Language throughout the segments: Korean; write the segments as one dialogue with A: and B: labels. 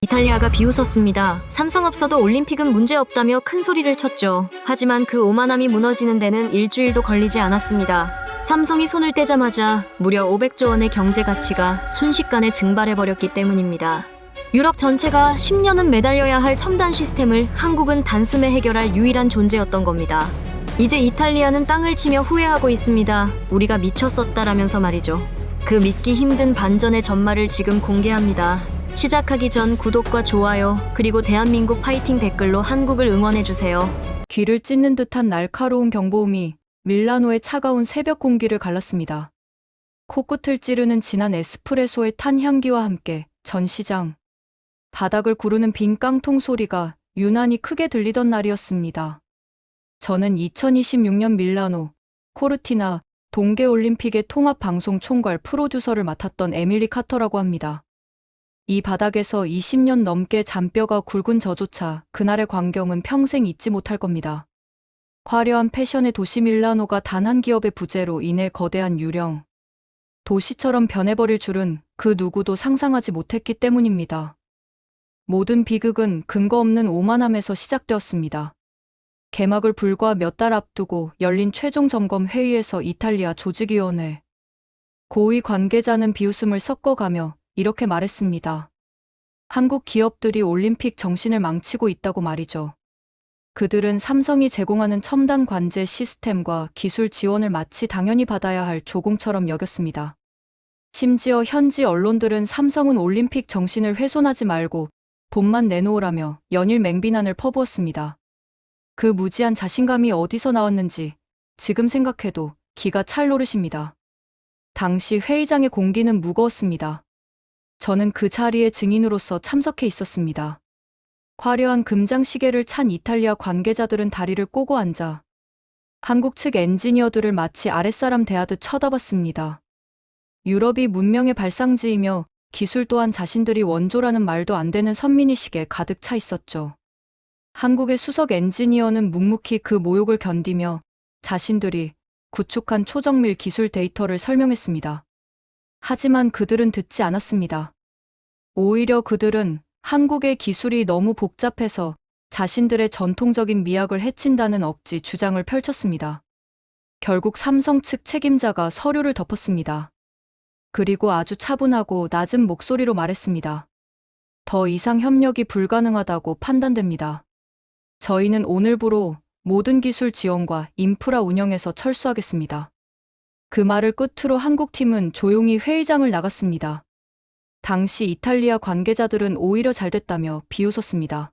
A: 이탈리아가 비웃었습니다. 삼성 없어도 올림픽은 문제없다며 큰 소리를 쳤죠. 하지만 그 오만함이 무너지는 데는 일주일도 걸리지 않았습니다. 삼성이 손을 떼자마자 무려 500조 원의 경제 가치가 순식간에 증발해버렸기 때문입니다. 유럽 전체가 10년은 매달려야 할 첨단 시스템을 한국은 단숨에 해결할 유일한 존재였던 겁니다. 이제 이탈리아는 땅을 치며 후회하고 있습니다. 우리가 미쳤었다라면서 말이죠. 그 믿기 힘든 반전의 전말을 지금 공개합니다. 시작하기 전 구독과 좋아요, 그리고 대한민국 파이팅 댓글로 한국을 응원해주세요.
B: 귀를 찢는 듯한 날카로운 경보음이 밀라노의 차가운 새벽 공기를 갈랐습니다. 코끝을 찌르는 진한 에스프레소의 탄 향기와 함께 전 시장 바닥을 구르는 빈 깡통 소리가 유난히 크게 들리던 날이었습니다. 저는 2026년 밀라노, 코르티나 동계올림픽의 통합방송 총괄 프로듀서를 맡았던 에밀리 카터라고 합니다. 이 바닥에서 20년 넘게 잔뼈가 굵은 저조차 그날의 광경은 평생 잊지 못할 겁니다. 화려한 패션의 도시 밀라노가 단 한 기업의 부재로 인해 거대한 유령, 도시처럼 변해버릴 줄은 그 누구도 상상하지 못했기 때문입니다. 모든 비극은 근거 없는 오만함에서 시작되었습니다. 개막을 불과 몇 달 앞두고 열린 최종 점검 회의에서 이탈리아 조직위원회 고위 관계자는 비웃음을 섞어가며 이렇게 말했습니다. 한국 기업들이 올림픽 정신을 망치고 있다고 말이죠. 그들은 삼성이 제공하는 첨단 관제 시스템과 기술 지원을 마치 당연히 받아야 할 조공처럼 여겼습니다. 심지어 현지 언론들은 삼성은 올림픽 정신을 훼손하지 말고 돈만 내놓으라며 연일 맹비난을 퍼부었습니다. 그 무지한 자신감이 어디서 나왔는지 지금 생각해도 기가 찰 노릇입니다. 당시 회의장의 공기는 무거웠습니다. 저는 그 자리에 증인으로서 참석해 있었습니다. 화려한 금장 시계를 찬 이탈리아 관계자들은 다리를 꼬고 앉아 한국 측 엔지니어들을 마치 아랫사람 대하듯 쳐다봤습니다. 유럽이 문명의 발상지이며 기술 또한 자신들이 원조라는 말도 안 되는 선민의식에 가득 차 있었죠. 한국의 수석 엔지니어는 묵묵히 그 모욕을 견디며 자신들이 구축한 초정밀 기술 데이터를 설명했습니다. 하지만 그들은 듣지 않았습니다. 오히려 그들은 한국의 기술이 너무 복잡해서 자신들의 전통적인 미학을 해친다는 억지 주장을 펼쳤습니다. 결국 삼성 측 책임자가 서류를 덮었습니다. 그리고 아주 차분하고 낮은 목소리로 말했습니다. 더 이상 협력이 불가능하다고 판단됩니다. 저희는 오늘부로 모든 기술 지원과 인프라 운영에서 철수하겠습니다. 그 말을 끝으로 한국팀은 조용히 회의장을 나갔습니다. 당시 이탈리아 관계자들은 오히려 잘됐다며 비웃었습니다.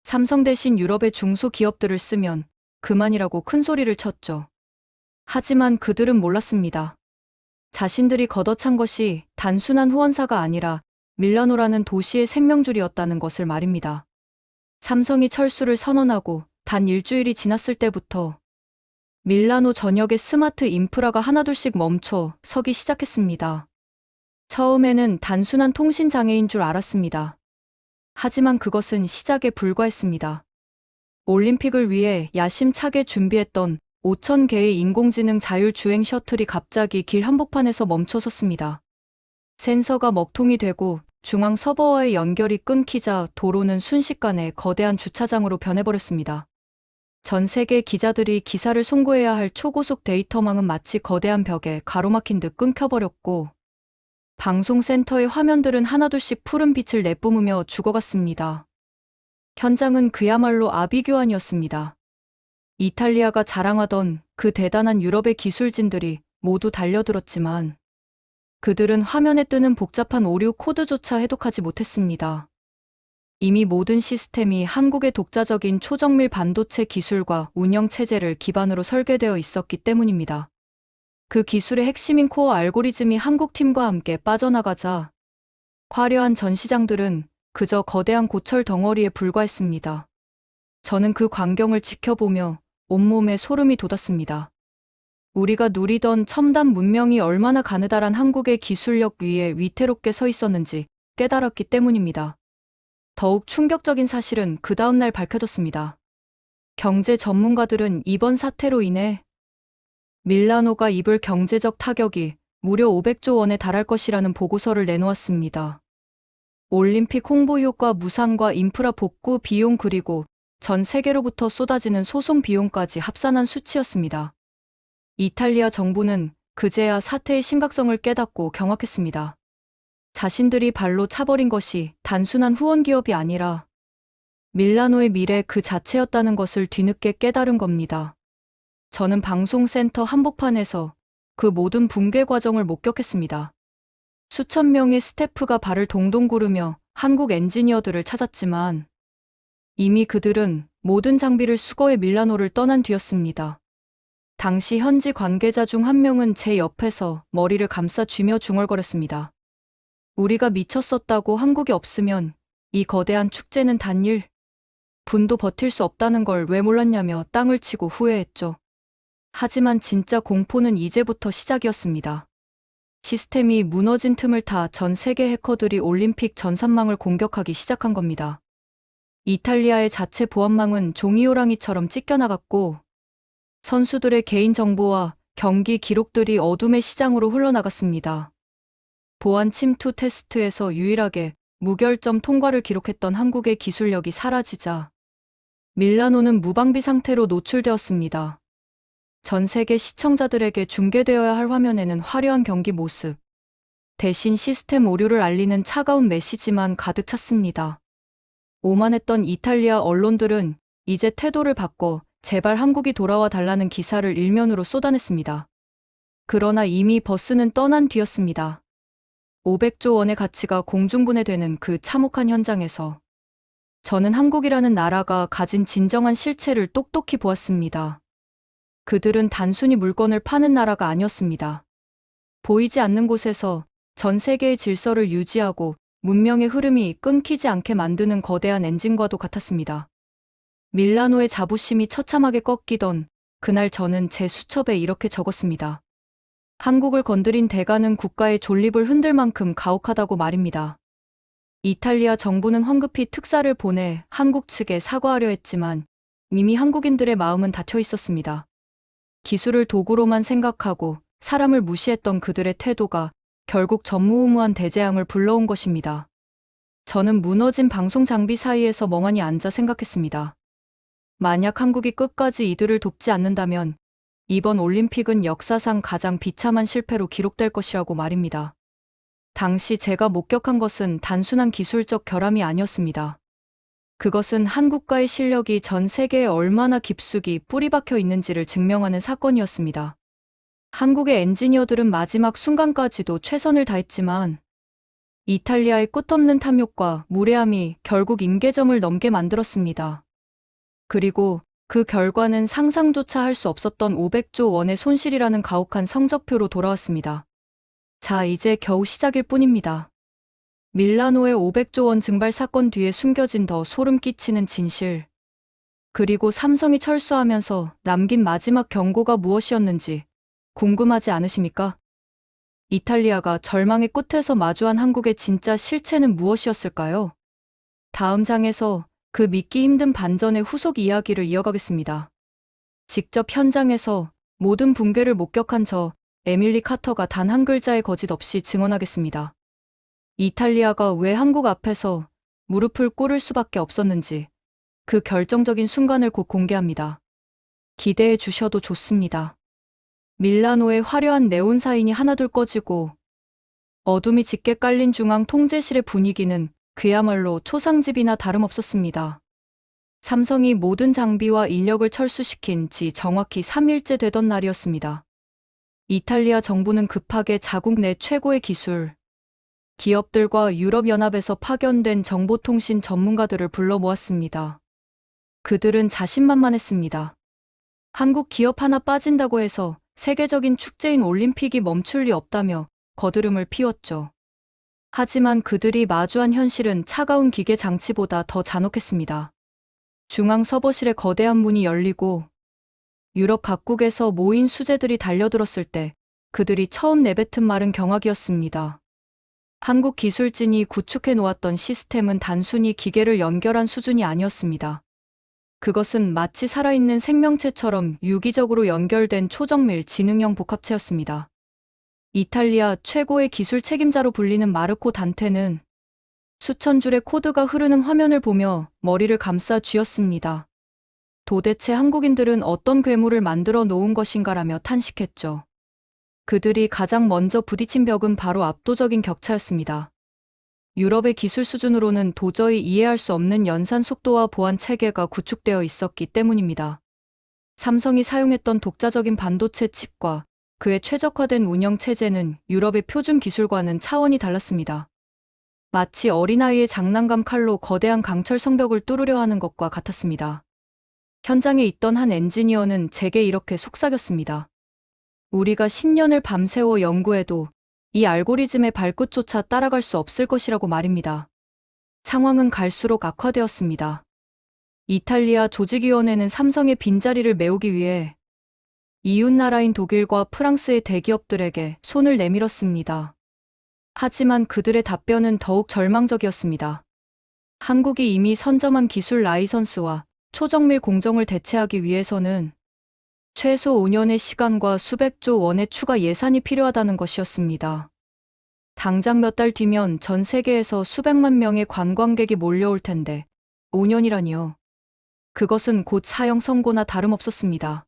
B: 삼성 대신 유럽의 중소기업들을 쓰면 그만이라고 큰 소리를 쳤죠. 하지만 그들은 몰랐습니다. 자신들이 걷어찬 것이 단순한 후원사가 아니라 밀라노라는 도시의 생명줄이었다는 것을 말입니다. 삼성이 철수를 선언하고 단 일주일이 지났을 때부터 밀라노 전역의 스마트 인프라가 하나둘씩 멈춰 서기 시작했습니다. 처음에는 단순한 통신 장애인 줄 알았습니다. 하지만 그것은 시작에 불과했습니다. 올림픽을 위해 야심차게 준비했던 5,000개의 인공지능 자율주행 셔틀이 갑자기 길 한복판에서 멈춰섰습니다. 센서가 먹통이 되고 중앙 서버와의 연결이 끊기자 도로는 순식간에 거대한 주차장으로 변해버렸습니다. 전 세계 기자들이 기사를 송고해야 할 초고속 데이터망은 마치 거대한 벽에 가로막힌 듯 끊겨버렸고 방송센터의 화면들은 하나둘씩 푸른 빛을 내뿜으며 죽어갔습니다. 현장은 그야말로 아비규환이었습니다. 이탈리아가 자랑하던 그 대단한 유럽의 기술진들이 모두 달려들었지만 그들은 화면에 뜨는 복잡한 오류 코드조차 해독하지 못했습니다. 이미 모든 시스템이 한국의 독자적인 초정밀 반도체 기술과 운영 체제를 기반으로 설계되어 있었기 때문입니다. 그 기술의 핵심인 코어 알고리즘이 한국팀과 함께 빠져나가자 화려한 전시장들은 그저 거대한 고철 덩어리에 불과했습니다. 저는 그 광경을 지켜보며 온몸에 소름이 돋았습니다. 우리가 누리던 첨단 문명이 얼마나 가느다란 한국의 기술력 위에 위태롭게 서 있었는지 깨달았기 때문입니다. 더욱 충격적인 사실은 그 다음날 밝혀졌습니다. 경제 전문가들은 이번 사태로 인해 밀라노가 입을 경제적 타격이 무려 500조 원에 달할 것이라는 보고서를 내놓았습니다. 올림픽 홍보 효과 무산과 인프라 복구 비용 그리고 전 세계로부터 쏟아지는 소송 비용까지 합산한 수치였습니다. 이탈리아 정부는 그제야 사태의 심각성을 깨닫고 경악했습니다. 자신들이 발로 차버린 것이 단순한 후원 기업이 아니라 밀라노의 미래 그 자체였다는 것을 뒤늦게 깨달은 겁니다. 저는 방송센터 한복판에서 그 모든 붕괴 과정을 목격했습니다. 수천 명의 스태프가 발을 동동 구르며 한국 엔지니어들을 찾았지만 이미 그들은 모든 장비를 수거해 밀라노를 떠난 뒤였습니다. 당시 현지 관계자 중 한 명은 제 옆에서 머리를 감싸 쥐며 중얼거렸습니다. 우리가 미쳤었다고 한국이 없으면 이 거대한 축제는 단일 분도 버틸 수 없다는 걸 왜 몰랐냐며 땅을 치고 후회했죠. 하지만 진짜 공포는 이제부터 시작이었습니다. 시스템이 무너진 틈을 타 전 세계 해커들이 올림픽 전산망을 공격하기 시작한 겁니다. 이탈리아의 자체 보안망은 종이호랑이처럼 찢겨나갔고 선수들의 개인정보와 경기 기록들이 어둠의 시장으로 흘러나갔습니다. 보안 침투 테스트에서 유일하게 무결점 통과를 기록했던 한국의 기술력이 사라지자 밀라노는 무방비 상태로 노출되었습니다. 전 세계 시청자들에게 중계되어야 할 화면에는 화려한 경기 모습, 대신 시스템 오류를 알리는 차가운 메시지만 가득 찼습니다. 오만했던 이탈리아 언론들은 이제 태도를 바꿔 제발 한국이 돌아와 달라는 기사를 일면으로 쏟아냈습니다. 그러나 이미 버스는 떠난 뒤였습니다. 500조 원의 가치가 공중분해되는 그 참혹한 현장에서 저는 한국이라는 나라가 가진 진정한 실체를 똑똑히 보았습니다. 그들은 단순히 물건을 파는 나라가 아니었습니다. 보이지 않는 곳에서 전 세계의 질서를 유지하고 문명의 흐름이 끊기지 않게 만드는 거대한 엔진과도 같았습니다. 밀라노의 자부심이 처참하게 꺾이던 그날 저는 제 수첩에 이렇게 적었습니다. 한국을 건드린 대가는 국가의 존립을 흔들 만큼 가혹하다고 말입니다. 이탈리아 정부는 황급히 특사를 보내 한국 측에 사과하려 했지만 이미 한국인들의 마음은 닫혀 있었습니다. 기술을 도구로만 생각하고 사람을 무시했던 그들의 태도가 결국 전무후무한 대재앙을 불러온 것입니다. 저는 무너진 방송 장비 사이에서 멍하니 앉아 생각했습니다. 만약 한국이 끝까지 이들을 돕지 않는다면 이번 올림픽은 역사상 가장 비참한 실패로 기록될 것이라고 말입니다. 당시 제가 목격한 것은 단순한 기술적 결함이 아니었습니다. 그것은 한국과의 실력이 전 세계에 얼마나 깊숙이 뿌리박혀 있는지를 증명하는 사건이었습니다. 한국의 엔지니어들은 마지막 순간까지도 최선을 다했지만 이탈리아의 끝없는 탐욕과 무례함이 결국 임계점을 넘게 만들었습니다. 그리고 그 결과는 상상조차 할 수 없었던 500조 원의 손실이라는 가혹한 성적표로 돌아왔습니다. 자, 이제 겨우 시작일 뿐입니다. 밀라노의 500조 원 증발 사건 뒤에 숨겨진 더 소름 끼치는 진실, 그리고 삼성이 철수하면서 남긴 마지막 경고가 무엇이었는지 궁금하지 않으십니까? 이탈리아가 절망의 끝에서 마주한 한국의 진짜 실체는 무엇이었을까요? 다음 장에서 그 믿기 힘든 반전의 후속 이야기를 이어가겠습니다. 직접 현장에서 모든 붕괴를 목격한 저 에밀리 카터가 단 한 글자의 거짓 없이 증언하겠습니다. 이탈리아가 왜 한국 앞에서 무릎을 꿇을 수밖에 없었는지 그 결정적인 순간을 곧 공개합니다. 기대해 주셔도 좋습니다. 밀라노의 화려한 네온 사인이 하나둘 꺼지고 어둠이 짙게 깔린 중앙 통제실의 분위기는 그야말로 초상집이나 다름없었습니다. 삼성이 모든 장비와 인력을 철수시킨 지 정확히 3일째 되던 날이었습니다. 이탈리아 정부는 급하게 자국 내 최고의 기술, 기업들과 유럽연합에서 파견된 정보통신 전문가들을 불러 모았습니다. 그들은 자신만만했습니다. 한국 기업 하나 빠진다고 해서 세계적인 축제인 올림픽이 멈출 리 없다며 거드름을 피웠죠. 하지만 그들이 마주한 현실은 차가운 기계 장치보다 더 잔혹했습니다. 중앙 서버실의 거대한 문이 열리고 유럽 각국에서 모인 수재들이 달려들었을 때 그들이 처음 내뱉은 말은 경악이었습니다. 한국 기술진이 구축해 놓았던 시스템은 단순히 기계를 연결한 수준이 아니었습니다. 그것은 마치 살아있는 생명체처럼 유기적으로 연결된 초정밀 지능형 복합체였습니다. 이탈리아 최고의 기술 책임자로 불리는 마르코 단테는 수천 줄의 코드가 흐르는 화면을 보며 머리를 감싸 쥐었습니다. 도대체 한국인들은 어떤 괴물을 만들어 놓은 것인가라며 탄식했죠. 그들이 가장 먼저 부딪힌 벽은 바로 압도적인 격차였습니다. 유럽의 기술 수준으로는 도저히 이해할 수 없는 연산 속도와 보안 체계가 구축되어 있었기 때문입니다. 삼성이 사용했던 독자적인 반도체 칩과 그의 최적화된 운영 체제는 유럽의 표준 기술과는 차원이 달랐습니다. 마치 어린아이의 장난감 칼로 거대한 강철 성벽을 뚫으려 하는 것과 같았습니다. 현장에 있던 한 엔지니어는 제게 이렇게 속삭였습니다. 우리가 10년을 밤새워 연구해도 이 알고리즘의 발끝조차 따라갈 수 없을 것이라고 말입니다. 상황은 갈수록 악화되었습니다. 이탈리아 조직위원회는 삼성의 빈자리를 메우기 위해 이웃나라인 독일과 프랑스의 대기업들에게 손을 내밀었습니다. 하지만 그들의 답변은 더욱 절망적이었습니다. 한국이 이미 선점한 기술 라이선스와 초정밀 공정을 대체하기 위해서는 최소 5년의 시간과 수백조 원의 추가 예산이 필요하다는 것이었습니다. 당장 몇 달 뒤면 전 세계에서 수백만 명의 관광객이 몰려올 텐데 5년이라니요. 그것은 곧 사형 선고나 다름없었습니다.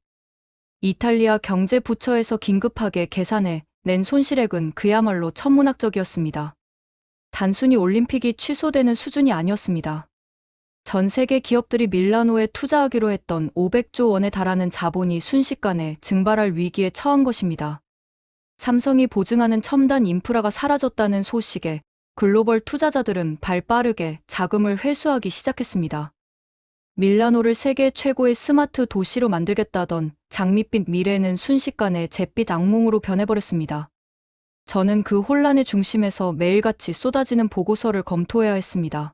B: 이탈리아 경제부처에서 긴급하게 계산해 낸 손실액은 그야말로 천문학적이었습니다. 단순히 올림픽이 취소되는 수준이 아니었습니다. 전 세계 기업들이 밀라노에 투자하기로 했던 500조 원에 달하는 자본이 순식간에 증발할 위기에 처한 것입니다. 삼성이 보증하는 첨단 인프라가 사라졌다는 소식에 글로벌 투자자들은 발빠르게 자금을 회수하기 시작했습니다. 밀라노를 세계 최고의 스마트 도시로 만들겠다던 장밋빛 미래는 순식간에 잿빛 악몽으로 변해버렸습니다. 저는 그 혼란의 중심에서 매일같이 쏟아지는 보고서를 검토해야 했습니다.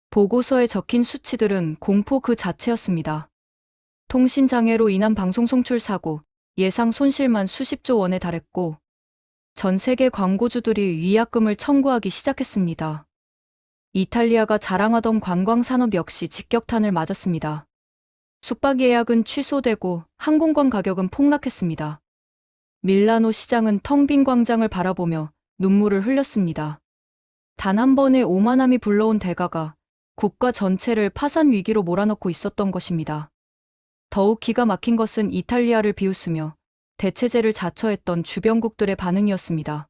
B: 보고서에 적힌 수치들은 공포 그 자체였습니다. 통신장애로 인한 방송 송출 사고, 예상 손실만 수십조 원에 달했고, 전 세계 광고주들이 위약금을 청구하기 시작했습니다. 이탈리아가 자랑하던 관광산업 역시 직격탄을 맞았습니다. 숙박 예약은 취소되고 항공권 가격은 폭락했습니다. 밀라노 시장은 텅 빈 광장을 바라보며 눈물을 흘렸습니다. 단 한 번의 오만함이 불러온 대가가 국가 전체를 파산 위기로 몰아넣고 있었던 것입니다. 더욱 기가 막힌 것은 이탈리아를 비웃으며 대체제를 자처했던 주변국들의 반응이었습니다.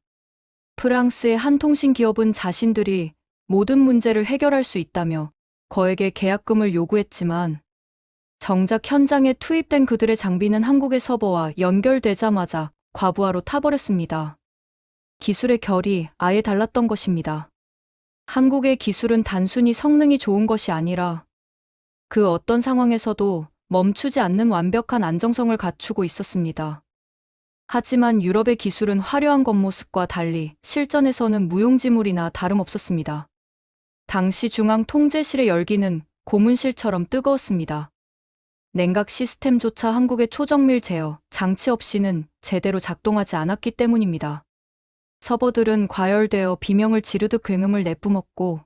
B: 프랑스의 한 통신 기업은 자신들이 모든 문제를 해결할 수 있다며 거액의 계약금을 요구했지만 정작 현장에 투입된 그들의 장비는 한국의 서버와 연결되자마자 과부하로 타버렸습니다. 기술의 결이 아예 달랐던 것입니다. 한국의 기술은 단순히 성능이 좋은 것이 아니라 그 어떤 상황에서도 멈추지 않는 완벽한 안정성을 갖추고 있었습니다. 하지만 유럽의 기술은 화려한 겉모습과 달리 실전에서는 무용지물이나 다름없었습니다. 당시 중앙 통제실의 열기는 고문실처럼 뜨거웠습니다. 냉각 시스템조차 한국의 초정밀 제어, 장치 없이는 제대로 작동하지 않았기 때문입니다. 서버들은 과열되어 비명을 지르듯 굉음을 내뿜었고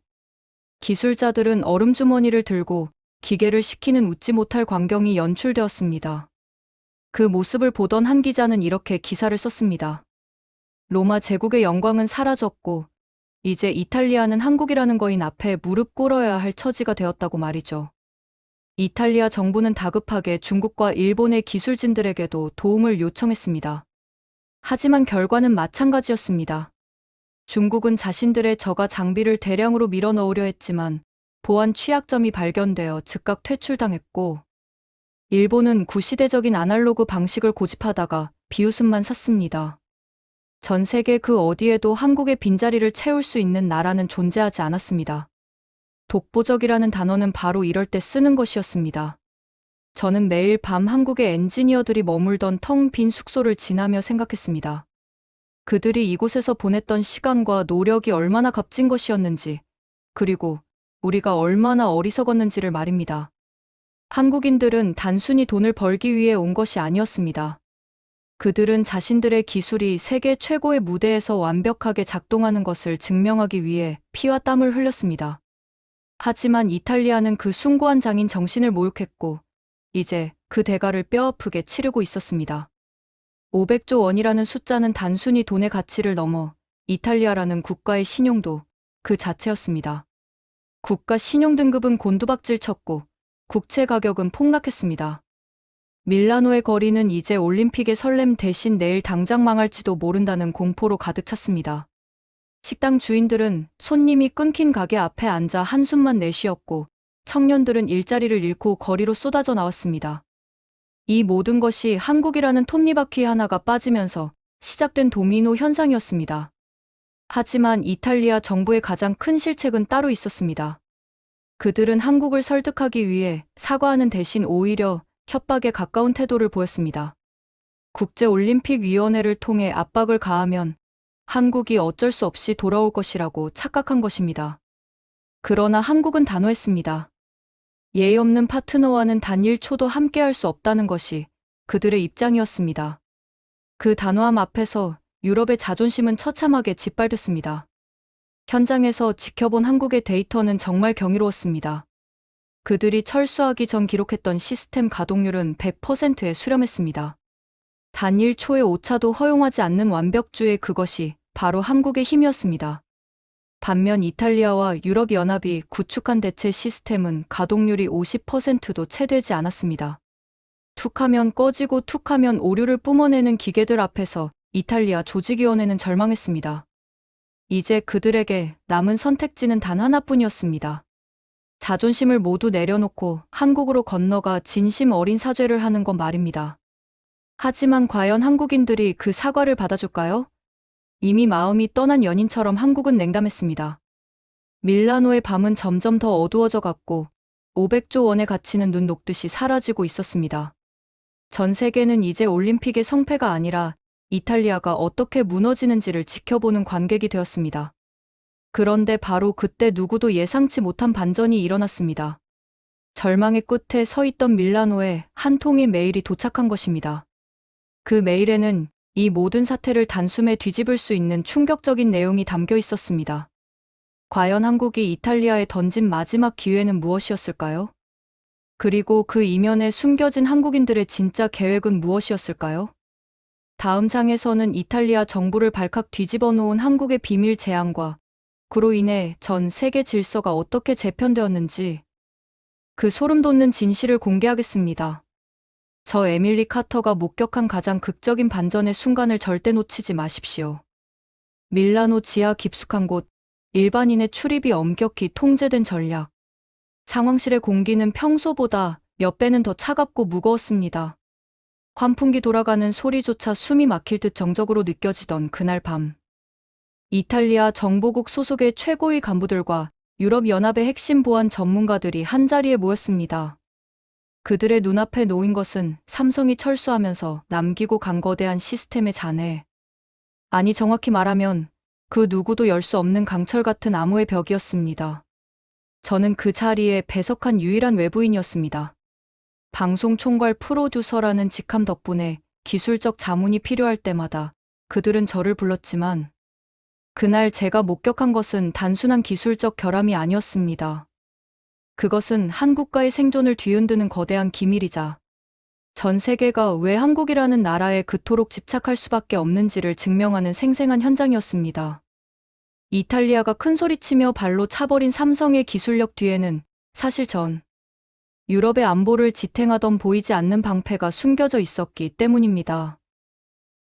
B: 기술자들은 얼음주머니를 들고 기계를 시키는 웃지 못할 광경이 연출되었습니다. 그 모습을 보던 한 기자는 이렇게 기사를 썼습니다. 로마 제국의 영광은 사라졌고 이제 이탈리아는 한국이라는 거인 앞에 무릎 꿇어야 할 처지가 되었다고 말이죠. 이탈리아 정부는 다급하게 중국과 일본의 기술진들에게도 도움을 요청했습니다. 하지만 결과는 마찬가지였습니다. 중국은 자신들의 저가 장비를 대량으로 밀어넣으려 했지만 보안 취약점이 발견되어 즉각 퇴출당했고 일본은 구시대적인 아날로그 방식을 고집하다가 비웃음만 샀습니다. 전 세계 그 어디에도 한국의 빈자리를 채울 수 있는 나라는 존재하지 않았습니다. 독보적이라는 단어는 바로 이럴 때 쓰는 것이었습니다. 저는 매일 밤 한국의 엔지니어들이 머물던 텅 빈 숙소를 지나며 생각했습니다. 그들이 이곳에서 보냈던 시간과 노력이 얼마나 값진 것이었는지, 그리고 우리가 얼마나 어리석었는지를 말입니다. 한국인들은 단순히 돈을 벌기 위해 온 것이 아니었습니다. 그들은 자신들의 기술이 세계 최고의 무대에서 완벽하게 작동하는 것을 증명하기 위해 피와 땀을 흘렸습니다. 하지만 이탈리아는 그 숭고한 장인 정신을 모욕했고 이제 그 대가를 뼈아프게 치르고 있었습니다. 500조 원이라는 숫자는 단순히 돈의 가치를 넘어 이탈리아라는 국가의 신용도 그 자체였습니다. 국가 신용등급은 곤두박질 쳤고 국채 가격은 폭락했습니다. 밀라노의 거리는 이제 올림픽의 설렘 대신 내일 당장 망할지도 모른다는 공포로 가득 찼습니다. 식당 주인들은 손님이 끊긴 가게 앞에 앉아 한숨만 내쉬었고 청년들은 일자리를 잃고 거리로 쏟아져 나왔습니다. 이 모든 것이 한국이라는 톱니바퀴 하나가 빠지면서 시작된 도미노 현상이었습니다. 하지만 이탈리아 정부의 가장 큰 실책은 따로 있었습니다. 그들은 한국을 설득하기 위해 사과하는 대신 오히려 협박에 가까운 태도를 보였습니다. 국제올림픽위원회를 통해 압박을 가하면 한국이 어쩔 수 없이 돌아올 것이라고 착각한 것입니다. 그러나 한국은 단호했습니다. 예의 없는 파트너와는 단 1초도 함께할 수 없다는 것이 그들의 입장이었습니다. 그 단호함 앞에서 유럽의 자존심은 처참하게 짓밟혔습니다. 현장에서 지켜본 한국의 데이터는 정말 경이로웠습니다. 그들이 철수하기 전 기록했던 시스템 가동률은 100%에 수렴했습니다. 단 1초의 오차도 허용하지 않는 완벽주의, 그것이 바로 한국의 힘이었습니다. 반면 이탈리아와 유럽연합이 구축한 대체 시스템은 가동률이 50%도 채 되지 않았습니다. 툭하면 꺼지고 툭하면 오류를 뿜어내는 기계들 앞에서 이탈리아 조직위원회는 절망했습니다. 이제 그들에게 남은 선택지는 단 하나뿐이었습니다. 자존심을 모두 내려놓고 한국으로 건너가 진심 어린 사죄를 하는 건 말입니다. 하지만 과연 한국인들이 그 사과를 받아줄까요? 이미 마음이 떠난 연인처럼 한국은 냉담했습니다. 밀라노의 밤은 점점 더 어두워져 갔고 500조 원의 가치는 눈 녹듯이 사라지고 있었습니다. 전 세계는 이제 올림픽의 성패가 아니라 이탈리아가 어떻게 무너지는지를 지켜보는 관객이 되었습니다. 그런데 바로 그때 누구도 예상치 못한 반전이 일어났습니다. 절망의 끝에 서 있던 밀라노에 한 통의 메일이 도착한 것입니다. 그 메일에는 이 모든 사태를 단숨에 뒤집을 수 있는 충격적인 내용이 담겨 있었습니다. 과연 한국이 이탈리아에 던진 마지막 기회는 무엇이었을까요? 그리고 그 이면에 숨겨진 한국인들의 진짜 계획은 무엇이었을까요? 다음 장에서는 이탈리아 정부를 발칵 뒤집어 놓은 한국의 비밀 제안과 그로 인해 전 세계 질서가 어떻게 재편되었는지 그 소름 돋는 진실을 공개하겠습니다. 저 에밀리 카터가 목격한 가장 극적인 반전의 순간을 절대 놓치지 마십시오. 밀라노 지하 깊숙한 곳, 일반인의 출입이 엄격히 통제된 전략. 상황실의 공기는 평소보다 몇 배는 더 차갑고 무거웠습니다. 환풍기 돌아가는 소리조차 숨이 막힐 듯 정적으로 느껴지던 그날 밤. 이탈리아 정보국 소속의 최고위 간부들과 유럽연합의 핵심 보안 전문가들이 한자리에 모였습니다. 그들의 눈앞에 놓인 것은 삼성이 철수하면서 남기고 간 거대한 시스템의 잔해. 아니, 정확히 말하면 그 누구도 열 수 없는 강철 같은 암호의 벽이었습니다. 저는 그 자리에 배석한 유일한 외부인이었습니다. 방송 총괄 프로듀서라는 직함 덕분에 기술적 자문이 필요할 때마다 그들은 저를 불렀지만 그날 제가 목격한 것은 단순한 기술적 결함이 아니었습니다. 그것은 한국과의 생존을 뒤흔드는 거대한 기밀이자 전 세계가 왜 한국이라는 나라에 그토록 집착할 수밖에 없는지를 증명하는 생생한 현장이었습니다. 이탈리아가 큰소리치며 발로 차버린 삼성의 기술력 뒤에는 사실 전 유럽의 안보를 지탱하던 보이지 않는 방패가 숨겨져 있었기 때문입니다.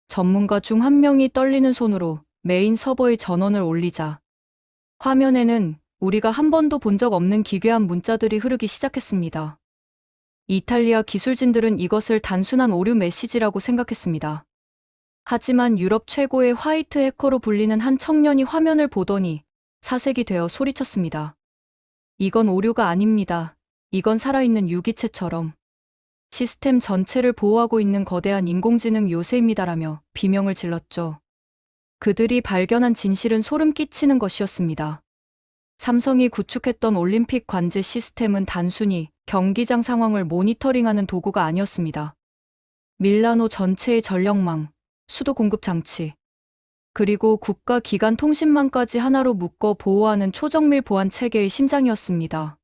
B: 전문가 중 한 명이 떨리는 손으로 메인 서버의 전원을 올리자 화면에는 우리가 한 번도 본 적 없는 기괴한 문자들이 흐르기 시작했습니다. 이탈리아 기술진들은 이것을 단순한 오류 메시지라고 생각했습니다. 하지만 유럽 최고의 화이트 해커로 불리는 한 청년이 화면을 보더니 사색이 되어 소리쳤습니다. 이건 오류가 아닙니다. 이건 살아있는 유기체처럼 시스템 전체를 보호하고 있는 거대한 인공지능 요새입니다라며 비명을 질렀죠. 그들이 발견한 진실은 소름 끼치는 것이었습니다. 삼성이 구축했던 올림픽 관제 시스템은 단순히 경기장 상황을 모니터링하는 도구가 아니었습니다. 밀라노 전체의 전력망, 수도 공급 장치, 그리고 국가 기관 통신망까지 하나로 묶어 보호하는 초정밀 보안 체계의 심장이었습니다.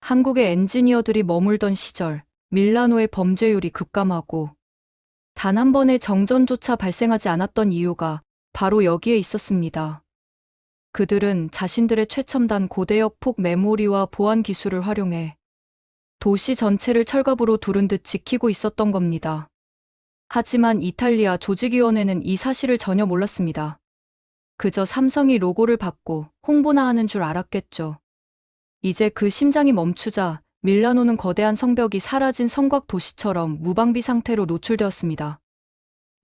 B: 한국의 엔지니어들이 머물던 시절, 밀라노의 범죄율이 급감하고 단 한 번의 정전조차 발생하지 않았던 이유가 바로 여기에 있었습니다. 그들은 자신들의 최첨단 고대역 폭 메모리와 보안 기술을 활용해 도시 전체를 철갑으로 두른 듯 지키고 있었던 겁니다. 하지만 이탈리아 조직위원회는 이 사실을 전혀 몰랐습니다. 그저 삼성이 로고를 받고 홍보나 하는 줄 알았겠죠. 이제 그 심장이 멈추자 밀라노는 거대한 성벽이 사라진 성곽 도시처럼 무방비 상태로 노출되었습니다.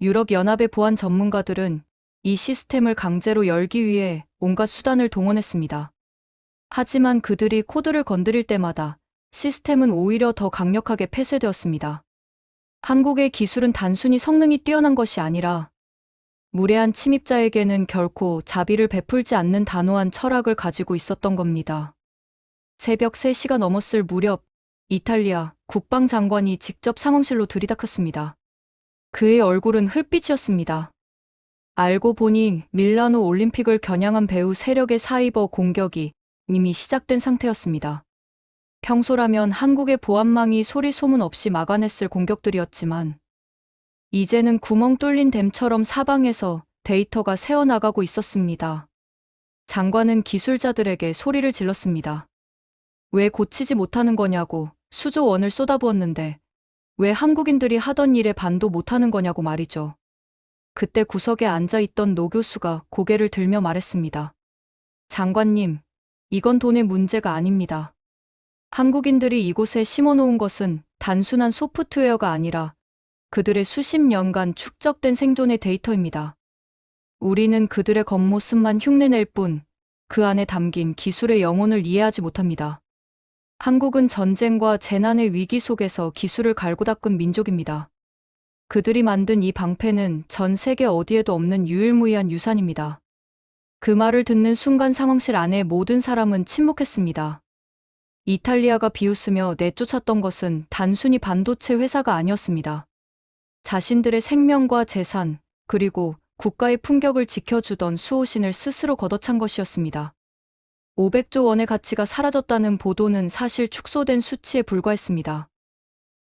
B: 유럽연합의 보안 전문가들은 이 시스템을 강제로 열기 위해 온갖 수단을 동원했습니다. 하지만 그들이 코드를 건드릴 때마다 시스템은 오히려 더 강력하게 폐쇄되었습니다. 한국의 기술은 단순히 성능이 뛰어난 것이 아니라 무례한 침입자에게는 결코 자비를 베풀지 않는 단호한 철학을 가지고 있었던 겁니다. 새벽 3시가 넘었을 무렵 이탈리아 국방장관이 직접 상황실로 들이닥쳤습니다. 그의 얼굴은 흙빛이었습니다. 알고 보니 밀라노 올림픽을 겨냥한 배후 세력의 사이버 공격이 이미 시작된 상태였습니다. 평소라면 한국의 보안망이 소리 소문 없이 막아냈을 공격들이었지만 이제는 구멍 뚫린 댐처럼 사방에서 데이터가 새어나가고 있었습니다. 장관은 기술자들에게 소리를 질렀습니다. 왜 고치지 못하는 거냐고 수조 원을 쏟아부었는데 왜 한국인들이 하던 일에 반도 못하는 거냐고 말이죠. 그때 구석에 앉아있던 노 교수가 고개를 들며 말했습니다. 장관님, 이건 돈의 문제가 아닙니다. 한국인들이 이곳에 심어놓은 것은 단순한 소프트웨어가 아니라 그들의 수십 년간 축적된 생존의 데이터입니다. 우리는 그들의 겉모습만 흉내낼 뿐 그 안에 담긴 기술의 영혼을 이해하지 못합니다. 한국은 전쟁과 재난의 위기 속에서 기술을 갈고 닦은 민족입니다. 그들이 만든 이 방패는 전 세계 어디에도 없는 유일무이한 유산입니다. 그 말을 듣는 순간 상황실 안에 모든 사람은 침묵했습니다. 이탈리아가 비웃으며 내쫓았던 것은 단순히 반도체 회사가 아니었습니다. 자신들의 생명과 재산, 그리고 국가의 품격을 지켜주던 수호신을 스스로 걷어찬 것이었습니다. 500조 원의 가치가 사라졌다는 보도는 사실 축소된 수치에 불과했습니다.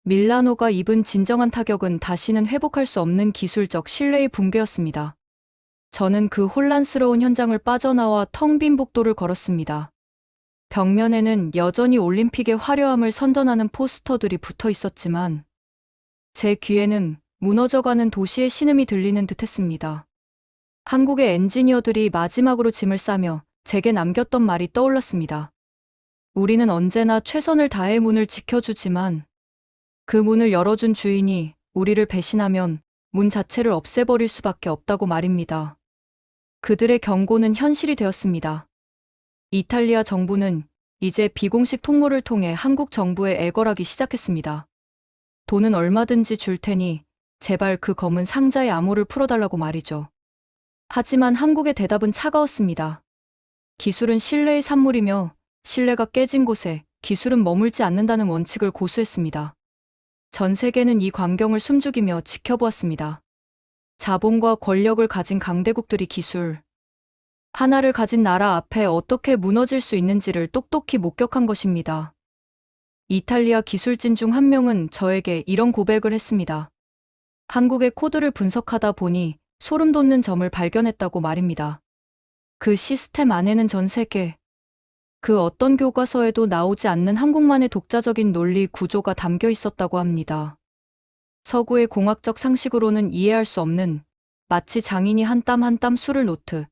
B: 밀라노가 입은 진정한 타격은 다시는 회복할 수 없는 기술적 신뢰의 붕괴였습니다. 저는 그 혼란스러운 현장을 빠져나와 텅 빈 복도를 걸었습니다. 벽면에는 여전히 올림픽의 화려함을 선전하는 포스터들이 붙어 있었지만 제 귀에는 무너져가는 도시의 신음이 들리는 듯했습니다. 한국의 엔지니어들이 마지막으로 짐을 싸며 제게 남겼던 말이 떠올랐습니다. 우리는 언제나 최선을 다해 문을 지켜주지만 그 문을 열어준 주인이 우리를 배신하면 문 자체를 없애버릴 수밖에 없다고 말입니다. 그들의 경고는 현실이 되었습니다. 이탈리아 정부는 이제 비공식 통로를 통해 한국 정부에 애걸하기 시작했습니다. 돈은 얼마든지 줄 테니 제발 그 검은 상자의 암호를 풀어달라고 말이죠. 하지만 한국의 대답은 차가웠습니다. 기술은 신뢰의 산물이며 신뢰가 깨진 곳에 기술은 머물지 않는다는 원칙을 고수했습니다. 전 세계는 이 광경을 숨죽이며 지켜보았습니다. 자본과 권력을 가진 강대국들이 기술 하나를 가진 나라 앞에 어떻게 무너질 수 있는지를 똑똑히 목격한 것입니다. 이탈리아 기술진 중 한 명은 저에게 이런 고백을 했습니다. 한국의 코드를 분석하다 보니 소름 돋는 점을 발견했다고 말입니다. 그 시스템 안에는 전 세계 그 어떤 교과서에도 나오지 않는 한국만의 독자적인 논리 구조가 담겨 있었다고 합니다. 서구의 공학적 상식으로는 이해할 수 없는 마치 장인이 한 땀 한 땀 술을 놓듯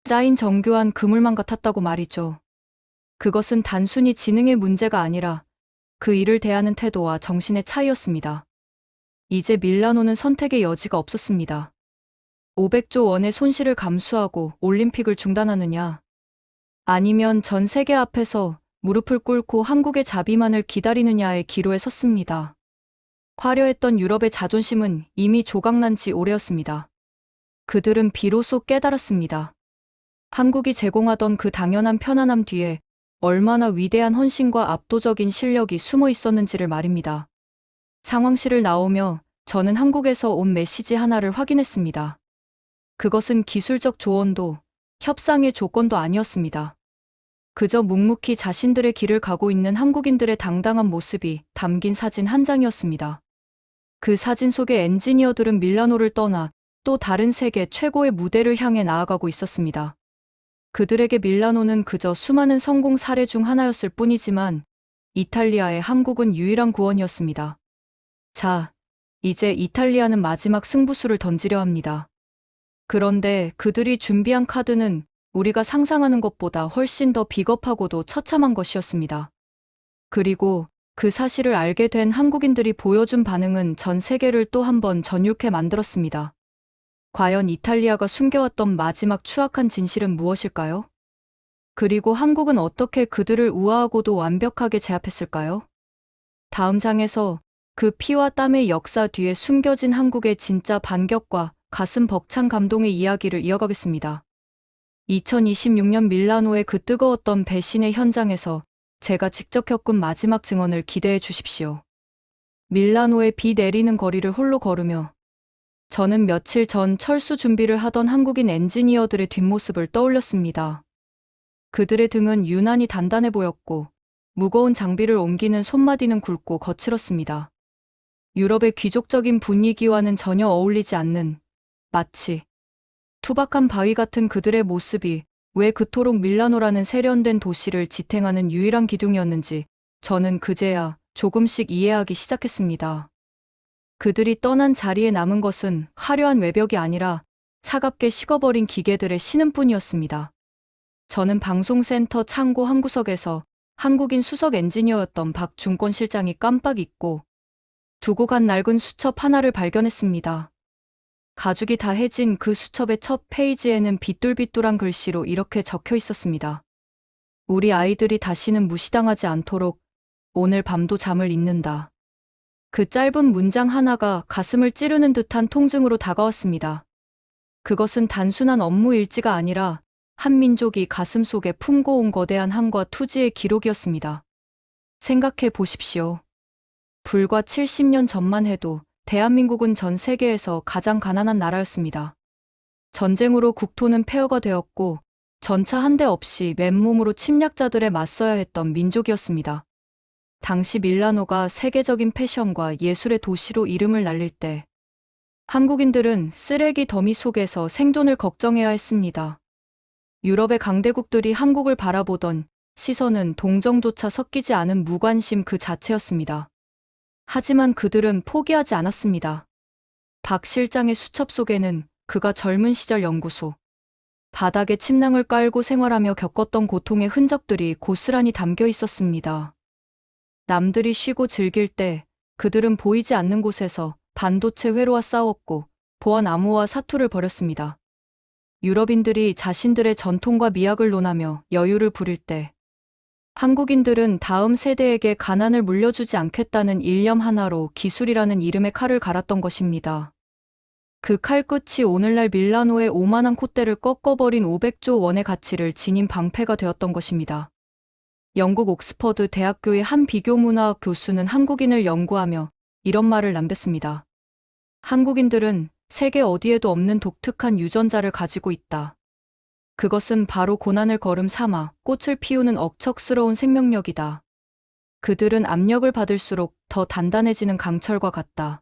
B: 짜인 정교한 그물만 같았다고 말이죠. 그것은 단순히 지능의 문제가 아니라 그 일을 대하는 태도와 정신의 차이였습니다. 이제 밀라노는 선택의 여지가 없었습니다. 500조 원의 손실을 감수하고 올림픽을 중단하느냐, 아니면 전 세계 앞에서 무릎을 꿇고 한국의 자비만을 기다리느냐의 기로에 섰습니다. 화려했던 유럽의 자존심은 이미 조각난 지 오래였습니다. 그들은 비로소 깨달았습니다. 한국이 제공하던 그 당연한 편안함 뒤에 얼마나 위대한 헌신과 압도적인 실력이 숨어 있었는지를 말입니다. 상황실을 나오며 저는 한국에서 온 메시지 하나를 확인했습니다. 그것은 기술적 조언도 협상의 조건도 아니었습니다. 그저 묵묵히 자신들의 길을 가고 있는 한국인들의 당당한 모습이 담긴 사진 한 장이었습니다. 그 사진 속의 엔지니어들은 밀라노를 떠나 또 다른 세계 최고의 무대를 향해 나아가고 있었습니다. 그들에게 밀라노는 그저 수많은 성공 사례 중 하나였을 뿐이지만 이탈리아에 한국은 유일한 구원이었습니다. 자, 이제 이탈리아는 마지막 승부수를 던지려 합니다. 그런데 그들이 준비한 카드는 우리가 상상하는 것보다 훨씬 더 비겁하고도 처참한 것이었습니다. 그리고 그 사실을 알게 된 한국인들이 보여준 반응은 전 세계를 또 한 번 전율케 만들었습니다. 과연 이탈리아가 숨겨왔던 마지막 추악한 진실은 무엇일까요? 그리고 한국은 어떻게 그들을 우아하고도 완벽하게 제압했을까요? 다음 장에서 그 피와 땀의 역사 뒤에 숨겨진 한국의 진짜 반격과 가슴 벅찬 감동의 이야기를 이어가겠습니다. 2026년 밀라노의 그 뜨거웠던 배신의 현장에서 제가 직접 겪은 마지막 증언을 기대해 주십시오. 밀라노의 비 내리는 거리를 홀로 걸으며 저는 며칠 전 철수 준비를 하던 한국인 엔지니어들의 뒷모습을 떠올렸습니다. 그들의 등은 유난히 단단해 보였고 무거운 장비를 옮기는 손마디는 굵고 거칠었습니다. 유럽의 귀족적인 분위기와는 전혀 어울리지 않는 마치 투박한 바위 같은 그들의 모습이 왜 그토록 밀라노라는 세련된 도시를 지탱하는 유일한 기둥이었는지 저는 그제야 조금씩 이해하기 시작했습니다. 그들이 떠난 자리에 남은 것은 화려한 외벽이 아니라 차갑게 식어버린 기계들의 신음뿐이었습니다. 저는 방송센터 창고 한 구석에서 한국인 수석 엔지니어였던 박중권 실장이 깜빡 잊고 두고 간 낡은 수첩 하나를 발견했습니다. 가죽이 다 해진 그 수첩의 첫 페이지에는 비뚤비뚤한 글씨로 이렇게 적혀 있었습니다. 우리 아이들이 다시는 무시당하지 않도록 오늘 밤도 잠을 잊는다. 그 짧은 문장 하나가 가슴을 찌르는 듯한 통증으로 다가왔습니다. 그것은 단순한 업무 일지가 아니라 한 민족이 가슴속에 품고 온 거대한 한과 투지의 기록이었습니다. 생각해 보십시오. 불과 70년 전만 해도 대한민국은 전 세계에서 가장 가난한 나라였습니다. 전쟁으로 국토는 폐허가 되었고 전차 한 대 없이 맨몸으로 침략자들에 맞서야 했던 민족이었습니다. 당시 밀라노가 세계적인 패션과 예술의 도시로 이름을 날릴 때 한국인들은 쓰레기 더미 속에서 생존을 걱정해야 했습니다. 유럽의 강대국들이 한국을 바라보던 시선은 동정조차 섞이지 않은 무관심 그 자체였습니다. 하지만 그들은 포기하지 않았습니다. 박 실장의 수첩 속에는 그가 젊은 시절 연구소, 바닥에 침낭을 깔고 생활하며 겪었던 고통의 흔적들이 고스란히 담겨 있었습니다. 남들이 쉬고 즐길 때 그들은 보이지 않는 곳에서 반도체 회로와 싸웠고 보안 암호와 사투를 벌였습니다. 유럽인들이 자신들의 전통과 미학을 논하며 여유를 부릴 때 한국인들은 다음 세대에게 가난을 물려주지 않겠다는 일념 하나로 기술이라는 이름의 칼을 갈았던 것입니다. 그 칼끝이 오늘날 밀라노의 오만한 콧대를 꺾어버린 500조 원의 가치를 지닌 방패가 되었던 것입니다. 영국 옥스퍼드 대학교의 한 비교문화학 교수는 한국인을 연구하며 이런 말을 남겼습니다. 한국인들은 세계 어디에도 없는 독특한 유전자를 가지고 있다. 그것은 바로 고난을 걸음 삼아 꽃을 피우는 억척스러운 생명력이다. 그들은 압력을 받을수록 더 단단해지는 강철과 같다.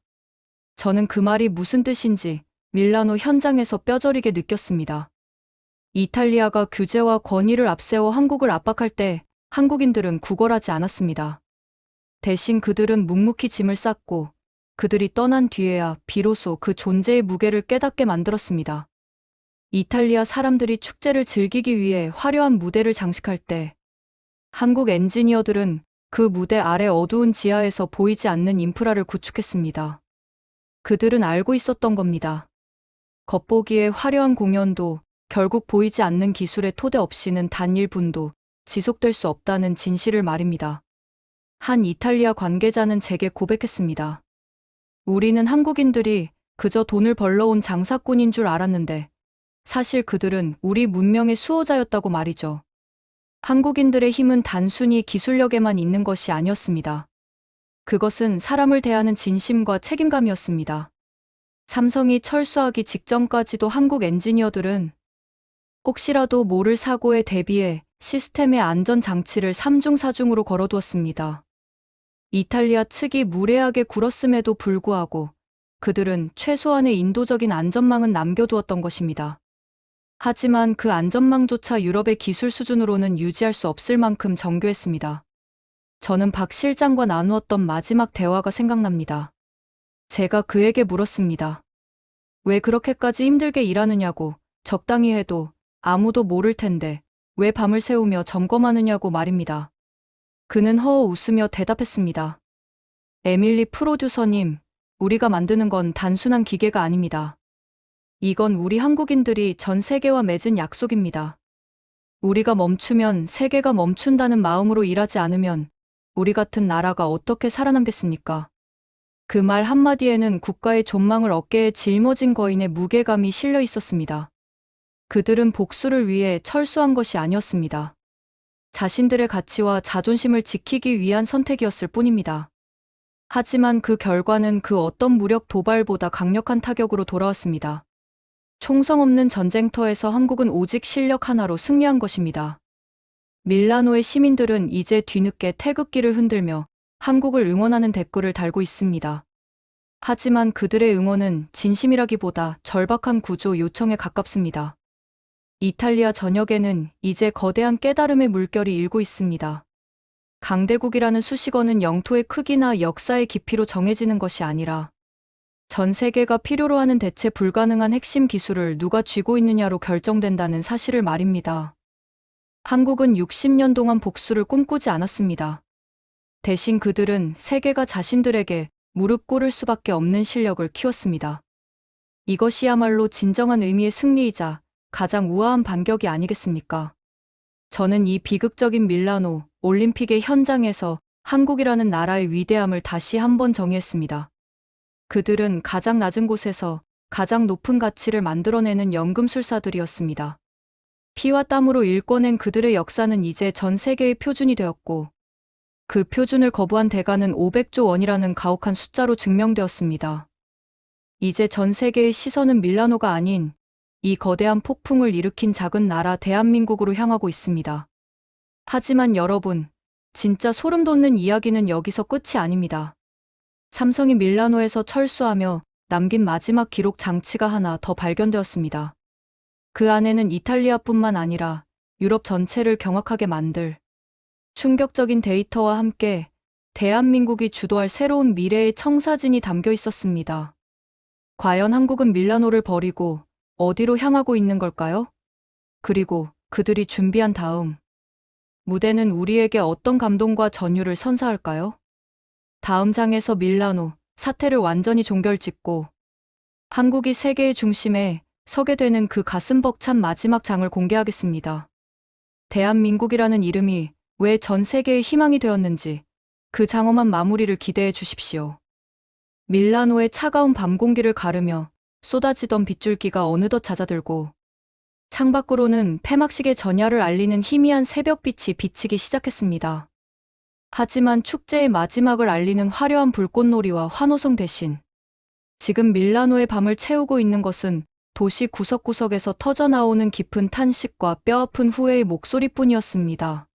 B: 저는 그 말이 무슨 뜻인지 밀라노 현장에서 뼈저리게 느꼈습니다. 이탈리아가 규제와 권위를 앞세워 한국을 압박할 때 한국인들은 구걸하지 않았습니다. 대신 그들은 묵묵히 짐을 쌌고 그들이 떠난 뒤에야 비로소 그 존재의 무게를 깨닫게 만들었습니다. 이탈리아 사람들이 축제를 즐기기 위해 화려한 무대를 장식할 때 한국 엔지니어들은 그 무대 아래 어두운 지하에서 보이지 않는 인프라를 구축했습니다. 그들은 알고 있었던 겁니다. 겉보기에 화려한 공연도 결국 보이지 않는 기술의 토대 없이는 단 1분도 지속될 수 없다는 진실을 말입니다. 한 이탈리아 관계자는 제게 고백했습니다. 우리는 한국인들이 그저 돈을 벌러 온 장사꾼인 줄 알았는데 사실 그들은 우리 문명의 수호자였다고 말이죠. 한국인들의 힘은 단순히 기술력에만 있는 것이 아니었습니다. 그것은 사람을 대하는 진심과 책임감이었습니다. 삼성이 철수하기 직전까지도 한국 엔지니어들은 혹시라도 모를 사고에 대비해 시스템의 안전장치를 3중 4중으로 걸어두었습니다. 이탈리아 측이 무례하게 굴었음에도 불구하고 그들은 최소한의 인도적인 안전망은 남겨두었던 것입니다. 하지만 그 안전망조차 유럽의 기술 수준으로는 유지할 수 없을 만큼 정교했습니다. 저는 박 실장과 나누었던 마지막 대화가 생각납니다. 제가 그에게 물었습니다. 왜 그렇게까지 힘들게 일하느냐고, 적당히 해도 아무도 모를 텐데 왜 밤을 새우며 점검하느냐고 말입니다. 그는 허어 웃으며 대답했습니다. 에밀리 프로듀서님, 우리가 만드는 건 단순한 기계가 아닙니다. 이건 우리 한국인들이 전 세계와 맺은 약속입니다. 우리가 멈추면 세계가 멈춘다는 마음으로 일하지 않으면 우리 같은 나라가 어떻게 살아남겠습니까? 그 말 한마디에는 국가의 존망을 어깨에 짊어진 거인의 무게감이 실려 있었습니다. 그들은 복수를 위해 철수한 것이 아니었습니다. 자신들의 가치와 자존심을 지키기 위한 선택이었을 뿐입니다. 하지만 그 결과는 그 어떤 무력 도발보다 강력한 타격으로 돌아왔습니다. 총성 없는 전쟁터에서 한국은 오직 실력 하나로 승리한 것입니다. 밀라노의 시민들은 이제 뒤늦게 태극기를 흔들며 한국을 응원하는 댓글을 달고 있습니다. 하지만 그들의 응원은 진심이라기보다 절박한 구조 요청에 가깝습니다. 이탈리아 전역에는 이제 거대한 깨달음의 물결이 일고 있습니다. 강대국이라는 수식어는 영토의 크기나 역사의 깊이로 정해지는 것이 아니라 전 세계가 필요로 하는 대체 불가능한 핵심 기술을 누가 쥐고 있느냐로 결정된다는 사실을 말입니다. 한국은 60년 동안 복수를 꿈꾸지 않았습니다. 대신 그들은 세계가 자신들에게 무릎 꿇을 수밖에 없는 실력을 키웠습니다. 이것이야말로 진정한 의미의 승리이자 가장 우아한 반격이 아니겠습니까? 저는 이 비극적인 밀라노 올림픽의 현장에서 한국이라는 나라의 위대함을 다시 한번 정의했습니다. 그들은 가장 낮은 곳에서 가장 높은 가치를 만들어내는 연금술사들이었습니다. 피와 땀으로 일궈낸 그들의 역사는 이제 전 세계의 표준이 되었고, 그 표준을 거부한 대가는 500조 원이라는 가혹한 숫자로 증명되었습니다. 이제 전 세계의 시선은 밀라노가 아닌 이 거대한 폭풍을 일으킨 작은 나라 대한민국으로 향하고 있습니다. 하지만 여러분, 진짜 소름 돋는 이야기는 여기서 끝이 아닙니다. 삼성이 밀라노에서 철수하며 남긴 마지막 기록 장치가 하나 더 발견되었습니다. 그 안에는 이탈리아뿐만 아니라 유럽 전체를 경악하게 만들 충격적인 데이터와 함께 대한민국이 주도할 새로운 미래의 청사진이 담겨 있었습니다. 과연 한국은 밀라노를 버리고 어디로 향하고 있는 걸까요? 그리고 그들이 준비한 다음 무대는 우리에게 어떤 감동과 전율을 선사할까요? 다음 장에서 밀라노 사태를 완전히 종결짓고 한국이 세계의 중심에 서게 되는 그 가슴 벅찬 마지막 장을 공개하겠습니다. 대한민국이라는 이름이 왜 전 세계의 희망이 되었는지 그 장엄한 마무리를 기대해 주십시오. 밀라노의 차가운 밤 공기를 가르며 쏟아지던 빗줄기가 어느덧 잦아들고 창밖으로는 폐막식의 전야를 알리는 희미한 새벽빛이 비치기 시작했습니다. 하지만 축제의 마지막을 알리는 화려한 불꽃놀이와 환호성 대신 지금 밀라노의 밤을 채우고 있는 것은 도시 구석구석에서 터져나오는 깊은 탄식과 뼈아픈 후회의 목소리뿐이었습니다.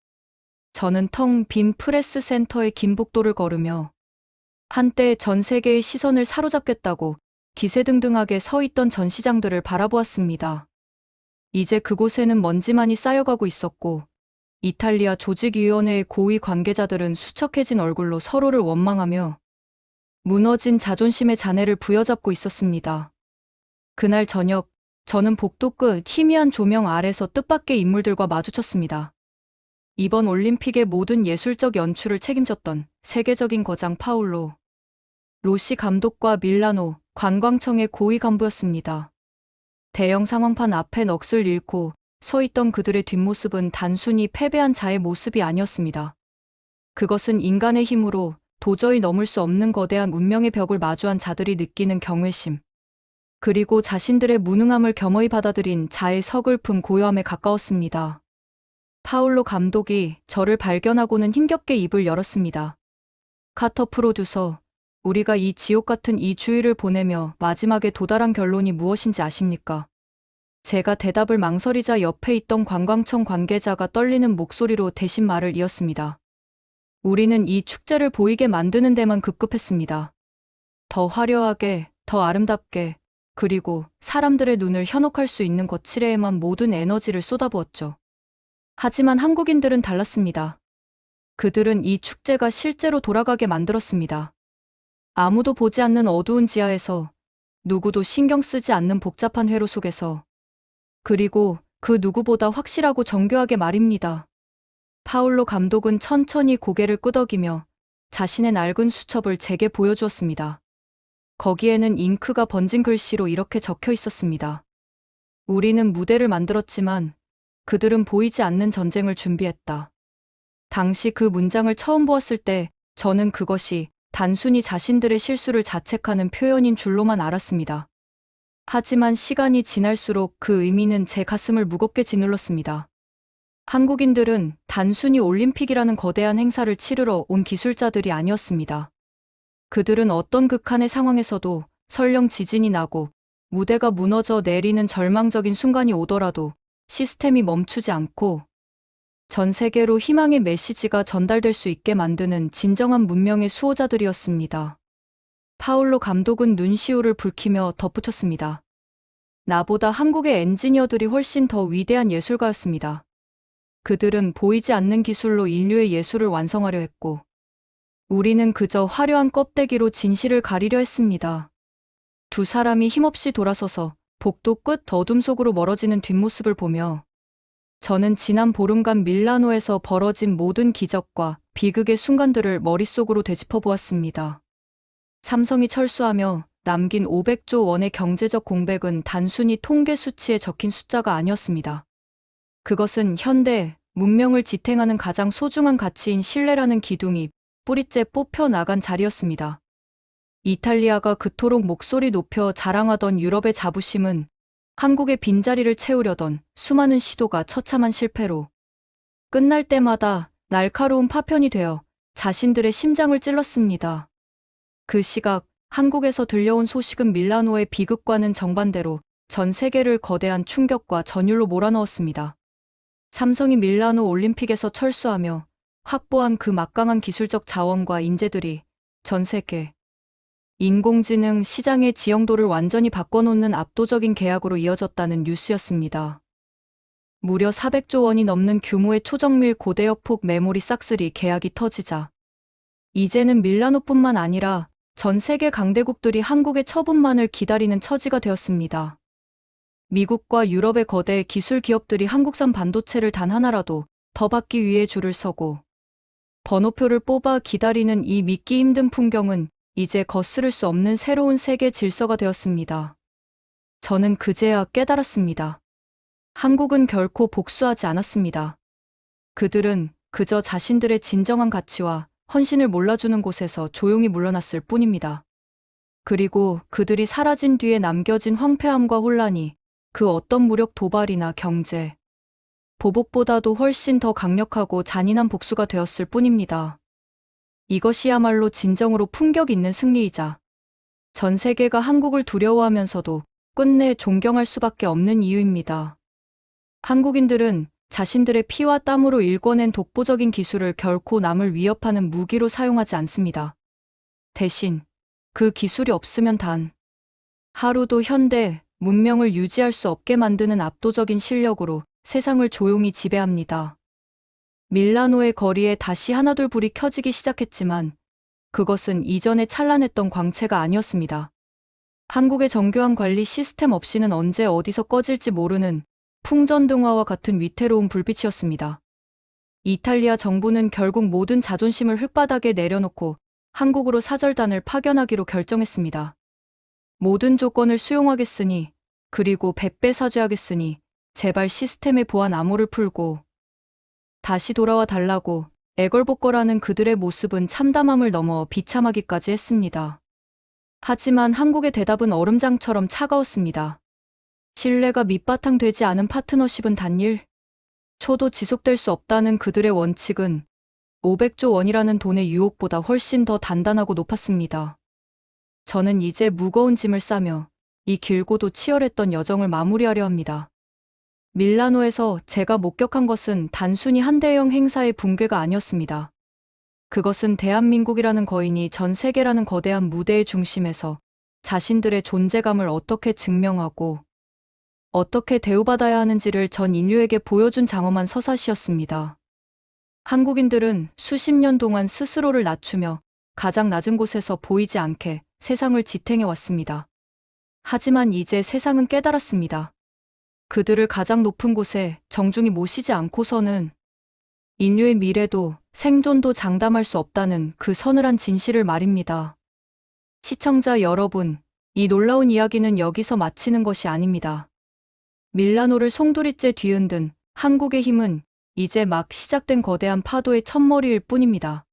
B: 저는 텅 빈 프레스 센터의 긴복도를 걸으며 한때 전 세계의 시선을 사로잡겠다고 기세등등하게 서 있던 전시장들을 바라보았습니다. 이제 그곳에는 먼지만이 쌓여가고 있었고 이탈리아 조직위원회의 고위 관계자들은 수척해진 얼굴로 서로를 원망하며 무너진 자존심의 잔해를 부여잡고 있었습니다. 그날 저녁, 저는 복도 끝 희미한 조명 아래서 뜻밖의 인물들과 마주쳤습니다. 이번 올림픽의 모든 예술적 연출을 책임졌던 세계적인 거장 파울로 로시 감독과 밀라노 관광청의 고위 간부였습니다. 대형 상황판 앞에 넋을 잃고 서 있던 그들의 뒷모습은 단순히 패배한 자의 모습이 아니었습니다. 그것은 인간의 힘으로 도저히 넘을 수 없는 거대한 운명의 벽을 마주한 자들이 느끼는 경외심, 그리고 자신들의 무능함을 겸허히 받아들인 자의 서글픈 고요함에 가까웠습니다. 파울로 감독이 저를 발견하고는 힘겹게 입을 열었습니다. 카터 프로듀서, 우리가 이 지옥 같은 이 주의를 보내며 마지막에 도달한 결론이 무엇인지 아십니까? 제가 대답을 망설이자 옆에 있던 관광청 관계자가 떨리는 목소리로 대신 말을 이었습니다. 우리는 이 축제를 보이게 만드는 데만 급급했습니다. 더 화려하게, 더 아름답게, 그리고 사람들의 눈을 현혹할 수 있는 거칠애에만 모든 에너지를 쏟아부었죠. 하지만 한국인들은 달랐습니다. 그들은 이 축제가 실제로 돌아가게 만들었습니다. 아무도 보지 않는 어두운 지하에서, 누구도 신경 쓰지 않는 복잡한 회로 속에서, 그리고 그 누구보다 확실하고 정교하게 말입니다. 파울로 감독은 천천히 고개를 끄덕이며 자신의 낡은 수첩을 제게 보여주었습니다. 거기에는 잉크가 번진 글씨로 이렇게 적혀 있었습니다. 우리는 무대를 만들었지만 그들은 보이지 않는 전쟁을 준비했다. 당시 그 문장을 처음 보았을 때 저는 그것이 단순히 자신들의 실수를 자책하는 표현인 줄로만 알았습니다. 하지만 시간이 지날수록 그 의미는 제 가슴을 무겁게 짓눌렀습니다. 한국인들은 단순히 올림픽이라는 거대한 행사를 치르러 온 기술자들이 아니었습니다. 그들은 어떤 극한의 상황에서도 설령 지진이 나고 무대가 무너져 내리는 절망적인 순간이 오더라도 시스템이 멈추지 않고 전 세계로 희망의 메시지가 전달될 수 있게 만드는 진정한 문명의 수호자들이었습니다. 파울로 감독은 눈시울을 붉히며 덧붙였습니다. 나보다 한국의 엔지니어들이 훨씬 더 위대한 예술가였습니다. 그들은 보이지 않는 기술로 인류의 예술을 완성하려 했고, 우리는 그저 화려한 껍데기로 진실을 가리려 했습니다. 두 사람이 힘없이 돌아서서 복도 끝 어둠 속으로 멀어지는 뒷모습을 보며 저는 지난 보름간 밀라노에서 벌어진 모든 기적과 비극의 순간들을 머릿속으로 되짚어 보았습니다. 삼성이 철수하며 남긴 500조 원의 경제적 공백은 단순히 통계 수치에 적힌 숫자가 아니었습니다. 그것은 현대 문명을 지탱하는 가장 소중한 가치인 신뢰라는 기둥이 뿌리째 뽑혀 나간 자리였습니다. 이탈리아가 그토록 목소리 높여 자랑하던 유럽의 자부심은 한국의 빈자리를 채우려던 수많은 시도가 처참한 실패로 끝날 때마다 날카로운 파편이 되어 자신들의 심장을 찔렀습니다. 그 시각 한국에서 들려온 소식은 밀라노의 비극과는 정반대로 전 세계를 거대한 충격과 전율로 몰아넣었습니다. 삼성이 밀라노 올림픽에서 철수하며 확보한 그 막강한 기술적 자원과 인재들이 전 세계 인공지능 시장의 지형도를 완전히 바꿔놓는 압도적인 계약으로 이어졌다는 뉴스였습니다. 무려 400조 원이 넘는 규모의 초정밀 고대역폭 메모리 싹쓸이 계약이 터지자 이제는 밀라노뿐만 아니라 전 세계 강대국들이 한국의 처분만을 기다리는 처지가 되었습니다. 미국과 유럽의 거대 기술 기업들이 한국산 반도체를 단 하나라도 더 받기 위해 줄을 서고 번호표를 뽑아 기다리는 이 믿기 힘든 풍경은 이제 거스를 수 없는 새로운 세계 질서가 되었습니다. 저는 그제야 깨달았습니다. 한국은 결코 복수하지 않았습니다. 그들은 그저 자신들의 진정한 가치와 헌신을 몰라주는 곳에서 조용히 물러났을 뿐입니다. 그리고 그들이 사라진 뒤에 남겨진 황폐함과 혼란이 그 어떤 무력 도발이나 경제, 보복보다도 훨씬 더 강력하고 잔인한 복수가 되었을 뿐입니다. 이것이야말로 진정으로 품격 있는 승리이자 전 세계가 한국을 두려워하면서도 끝내 존경할 수밖에 없는 이유입니다. 한국인들은 자신들의 피와 땀으로 일궈낸 독보적인 기술을 결코 남을 위협하는 무기로 사용하지 않습니다. 대신 그 기술이 없으면 단 하루도 현대 문명을 유지할 수 없게 만드는 압도적인 실력으로 세상을 조용히 지배합니다. 밀라노의 거리에 다시 하나둘 불이 켜지기 시작했지만 그것은 이전에 찬란했던 광채가 아니었습니다. 한국의 정교한 관리 시스템 없이는 언제 어디서 꺼질지 모르는 풍전등화와 같은 위태로운 불빛이었습니다. 이탈리아 정부는 결국 모든 자존심을 흙바닥에 내려놓고 한국으로 사절단을 파견하기로 결정했습니다. 모든 조건을 수용하겠으니 그리고 100배 사죄하겠으니 제발 시스템의 보안 암호를 풀고 다시 돌아와 달라고 애걸복걸하는 그들의 모습은 참담함을 넘어 비참하기까지 했습니다. 하지만 한국의 대답은 얼음장처럼 차가웠습니다. 신뢰가 밑바탕 되지 않은 파트너십은 단일, 초도 지속될 수 없다는 그들의 원칙은 500조 원이라는 돈의 유혹보다 훨씬 더 단단하고 높았습니다. 저는 이제 무거운 짐을 싸며 이 길고도 치열했던 여정을 마무리하려 합니다. 밀라노에서 제가 목격한 것은 단순히 한 대형 행사의 붕괴가 아니었습니다. 그것은 대한민국이라는 거인이 전 세계라는 거대한 무대의 중심에서 자신들의 존재감을 어떻게 증명하고 어떻게 대우받아야 하는지를 전 인류에게 보여준 장엄한 서사시였습니다. 한국인들은 수십 년 동안 스스로를 낮추며 가장 낮은 곳에서 보이지 않게 세상을 지탱해 왔습니다. 하지만 이제 세상은 깨달았습니다. 그들을 가장 높은 곳에 정중히 모시지 않고서는 인류의 미래도 생존도 장담할 수 없다는 그 서늘한 진실을 말입니다. 시청자 여러분, 이 놀라운 이야기는 여기서 마치는 것이 아닙니다. 밀라노를 송두리째 뒤흔든 한국의 힘은 이제 막 시작된 거대한 파도의 첫머리일 뿐입니다.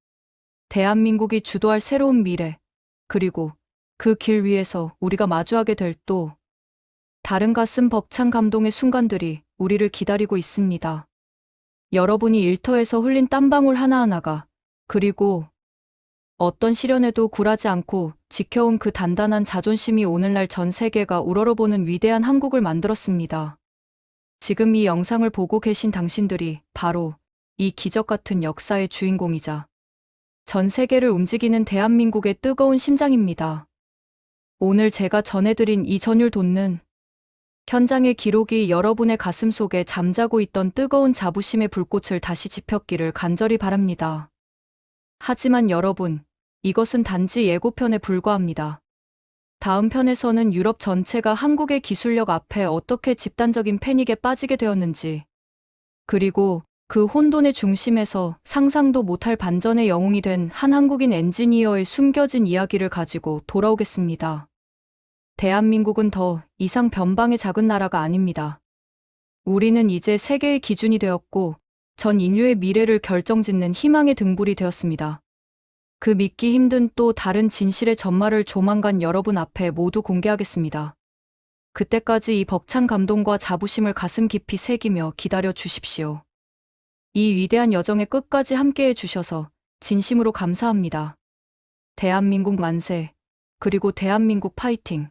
B: 대한민국이 주도할 새로운 미래, 그리고 그 길 위에서 우리가 마주하게 될 또 다른 가슴 벅찬 감동의 순간들이 우리를 기다리고 있습니다. 여러분이 일터에서 흘린 땀방울 하나하나가, 그리고 어떤 시련에도 굴하지 않고 지켜온 그 단단한 자존심이 오늘날 전 세계가 우러러보는 위대한 한국을 만들었습니다. 지금 이 영상을 보고 계신 당신들이 바로 이 기적 같은 역사의 주인공이자 전 세계를 움직이는 대한민국의 뜨거운 심장입니다. 오늘 제가 전해드린 이 전율 돋는 현장의 기록이 여러분의 가슴 속에 잠자고 있던 뜨거운 자부심의 불꽃을 다시 지폈기를 간절히 바랍니다. 하지만 여러분, 이것은 단지 예고편에 불과합니다. 다음 편에서는 유럽 전체가 한국의 기술력 앞에 어떻게 집단적인 패닉에 빠지게 되었는지, 그리고 그 혼돈의 중심에서 상상도 못할 반전의 영웅이 된 한 한국인 엔지니어의 숨겨진 이야기를 가지고 돌아오겠습니다. 대한민국은 더 이상 변방의 작은 나라가 아닙니다. 우리는 이제 세계의 기준이 되었고 전 인류의 미래를 결정짓는 희망의 등불이 되었습니다. 그 믿기 힘든 또 다른 진실의 전말을 조만간 여러분 앞에 모두 공개하겠습니다. 그때까지 이 벅찬 감동과 자부심을 가슴 깊이 새기며 기다려 주십시오. 이 위대한 여정의 끝까지 함께해 주셔서 진심으로 감사합니다. 대한민국 만세, 그리고 대한민국 파이팅!